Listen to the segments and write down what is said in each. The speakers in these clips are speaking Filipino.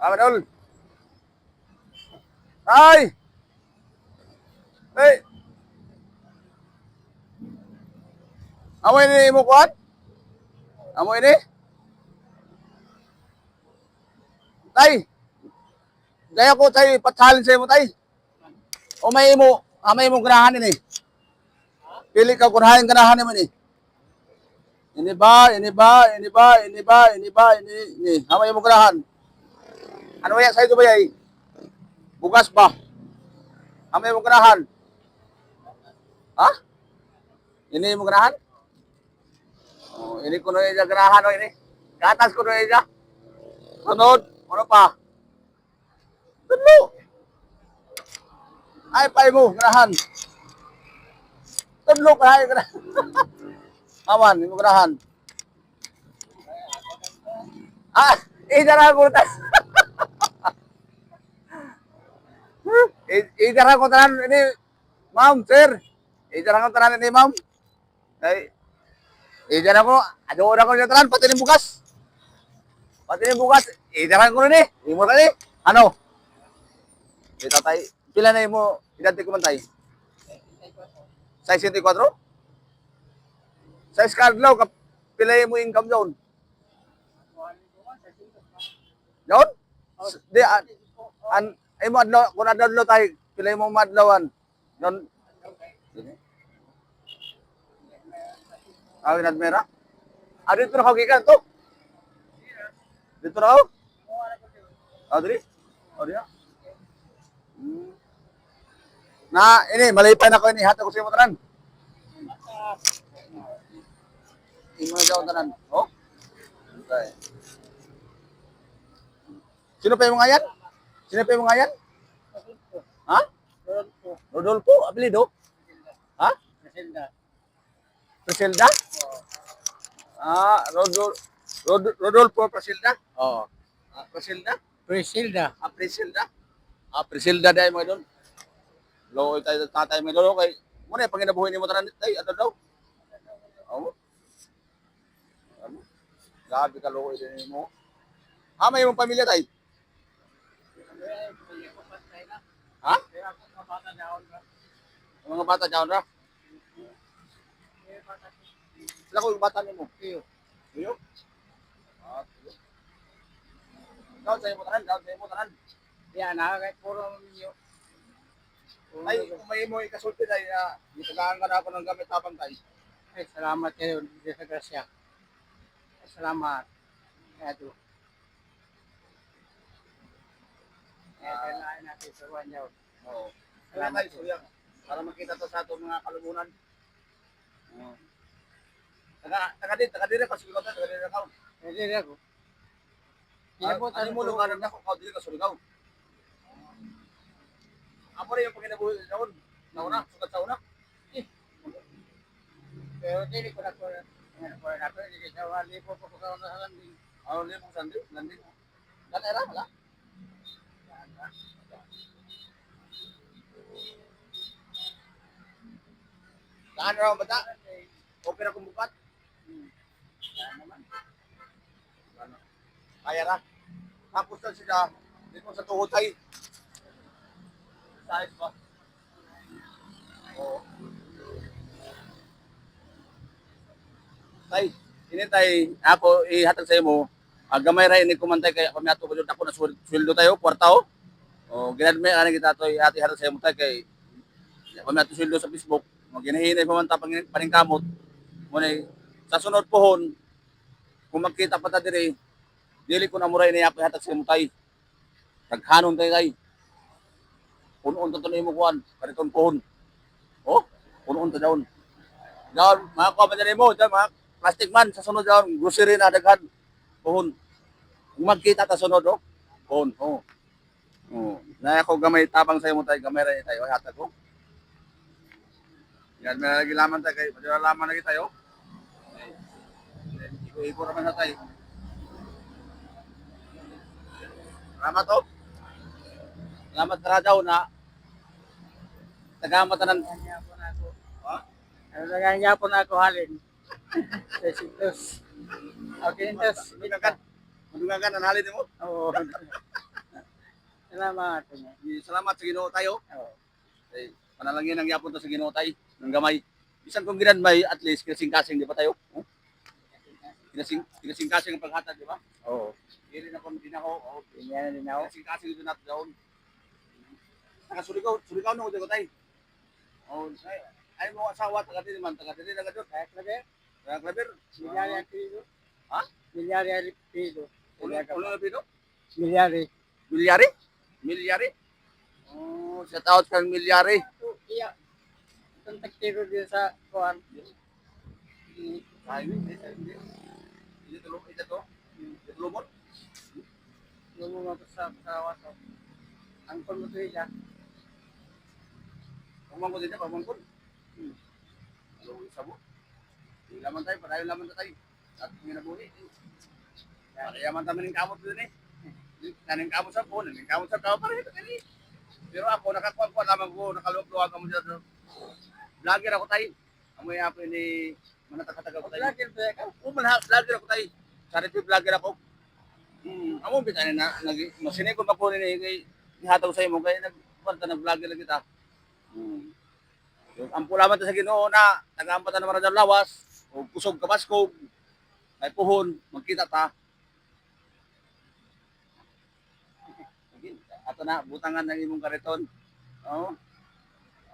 Manol. Ay! Ay! Amo ini mo kuan? Amo ini? Tay! Gaya ko tay pathalin sa imo tay. O may imo ganahan ini. Pili ka kunahan ganahan mo ni. Ini ba, ini ba, ini ba, ini ba, ini ba, ini. Amo imo ganahan. Ano ya sa ito ba yay? Bugas ba? Amo imo ganahan. Ha? Ini imo ganahan? Oh, ini kuno iya ganahan o ini. Katas kuno iya. Sunod, ano pa? Tulo. Ay pa mo ganahan. Tulo ka ay ganahan. Aman, imo ganahan. Ah, idara ko tas. Idara ko tanan ini, ma'am, sir. Idara ko tanan ini, ma'am. Ay, idara ko, ado ora ko tanan pati ni bukas. Pati ni bukas, idara ko ni. Imo tadi. Ano? Kita tay, pila na imo idante ko man tay? 64? Sa Scarlaw ka pila mo income doon? Doon? Di an imo adlaw kun adlaw tay pila mo madlawan. Doon. Awin admera? Dito na kagikan to. Dito na ako? Adri? Adri? Na ini malipay na ko ini hatag ko sa imo tanan. Imo na daw tanan. Oh? Okay. Sino pa yung mga yan? Sino pa yung mga yan? Ha? Rodolfo, apelido? Ha? Presilda? Rodolfo Presilda? Oo. Presilda? Priscilla. Presilda? Presilda dahil mga doon. Lokoy tayo tatay may lolo kay mo na panginabuhi ni mo tanan tay ano daw. Oo. Ano? Grabe ka lokoy din mo. May imong pamilya tay. Ha? Mga bata daw ra. Sila ko yung bata nimo. Iyo. Iyo? Iyo. Daw sa imo tanan. Yan, nakakay puro ninyo. Ay, kung may mo ikasulti tay na gitagaan ka na ako ng gamit tapang tay. Ay, salamat kayo. Diyos sa grasya. Salamat. Kaya ito. Kaya kailangan natin sa ruwan niyo. Oo. Salamat tayo suyang. Para makita to sa ato mga kalumunan. Oo. Taga dire ka suligaw taga dire ka. Hindi rin ako. Ano mo lugar na ko dire ka suligaw. Amo rin yung panginabuhi sa una. Nauna, sugat sa una. Pero hindi ko na ko. Hindi sa wali po po sa una sa landing. Ano libo sandi? Landing. Dan era wala. Saan raw bata? Okay na kumukat. Kaya ra. Tapos na sila dito sa tuhotay. Size ba? Oo. Tay, ini tay ako ihatag sa imo. Gamay ra ini kumantay kay kami ato gud ako na sweldo tayo kwartaho. O ginadme ani kita to ati hatag sa imo tay kay kami ato sweldo sa Facebook. Maginahinay pa man ta paningkamot. Munay sa sunod pohon kung magkita pa ta diri dili ko na muray ni ako hatag sa imo tay. Taghanon tay kay. Punon ta imo kuan, kariton pohon. Oh, punon ta daon. Daon mga kuan man mo, mga plastic man sa sunod daon, grocery na daghan. Pohon. Kung magkita ta sunod oh. Pohon. Oh. Oh, na ako gamay tabang sa imo tay, gamay ra tayo hatag ko. Yan na lagi laman tayo kay, padala laman lagi tayo. Iko raman na tayo. Salamat oh. Salamat ra daw na tagamat tanan. Ha? Nalagaan niya po na ako halin. Besitos. Okay, tos. Madugagan ang halin mo? Oo. Salamat. Salamat sa Ginoo tayo. Oh. Panalangin ang yapon to sa Ginoo tay ng gamay. Bisan kung ginadmay at least kasing-kasing di ba tayo? Oh? Kasing-kasing ang paghatag di ba? Oo. Dili na kon dinako. Oh, Ganyan din ako. kasing-kasing ito natin daon. Surikaw no ko tay. Oh, ay mo asawa taga dili man taga dili na gadto. Kaya klabe, Taga Claver. milyari ang piso. Ha? Milyari ang piso. Ulo na pino? Milyari. Milyari? Milyari? Oh, sa taot kang milyari. Iya. Itong tagtiro din sa kuwan. Ay, hindi. Ito to. Ito lumot. Lumumag sa waso. Ang pagmutuloy siya. Pamangkot din niya, pamangkot. Ano, sabo. Hindi laman tayo, padayon laman tayo. At minabuhi. Padayaman tayo ng kamot din eh. Naning kamot sa phone, naning kamot sa tao, parang ito din eh. Pero ako, nakakuha lamang ko, nakaluwag-luwag mo dyan. Vlogger ako tayo. Amoy ako ni manatag-hatag ako tayo. Vlogger ba ka? Vlogger ako tayo. Charity vlogger ako. Amo bitan na masini ko makunin ni kay ihatag sa imo kay nag-vlogger lang kita. Ang pulaman ta sa Ginoo na tagampatan na maradang lawas o kusog kabaskog ay puhon magkita ta. Ato na butangan ng imong kariton. Oh.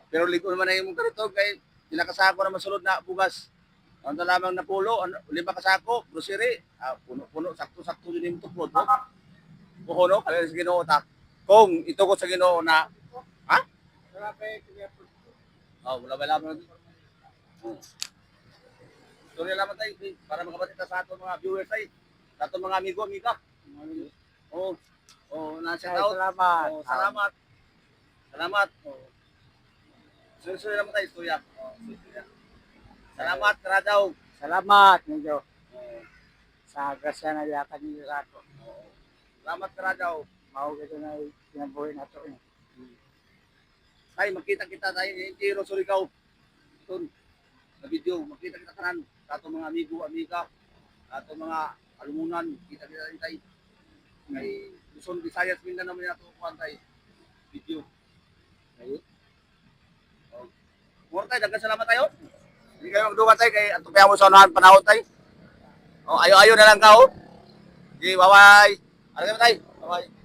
Pero ligo naman ang imong kariton kay sila kasako na masulod na bugas. Ano lamang na pulo, 5 kasako, grocery, puno, sakto-sakto din yung tukod. Puho no, kaya sa Ginoo ta. Kung ito ko sa Ginoo na, ha? Wala pa yung Wala ba lamang. Sorry lamang tayo, para makabatita sa ato mga viewers tayo, sa ato mga amigo, amiga. Nasa tao. Salamat. Salamat. Salamat. Sorry lamang tayo, istorya. Salamat, Karadaw. Salamat ninyo. Sa grasya na yakan ninyo sa ato. Salamat, Karadaw. Mahugad na pinabuhay na ito. Tay, makita-kita tayo ni Jiro Surikaw. Ito, na video, makita-kita kanan. Sa atong mga amigo, amiga, sa atong mga alumunan, kita-kita rin tayo. Kay Luzon, Visayas, Mindanao naman natin kuhan tayo. Video. Okay. Mura tayo, dagang salamat tayo. Hindi kayo magduman tayo, kay atong kaya mo sa unahan panahon tayo. Ayo-ayo na lang ka, oh. Okay, bye-bye. Ano tayo? Bye-bye.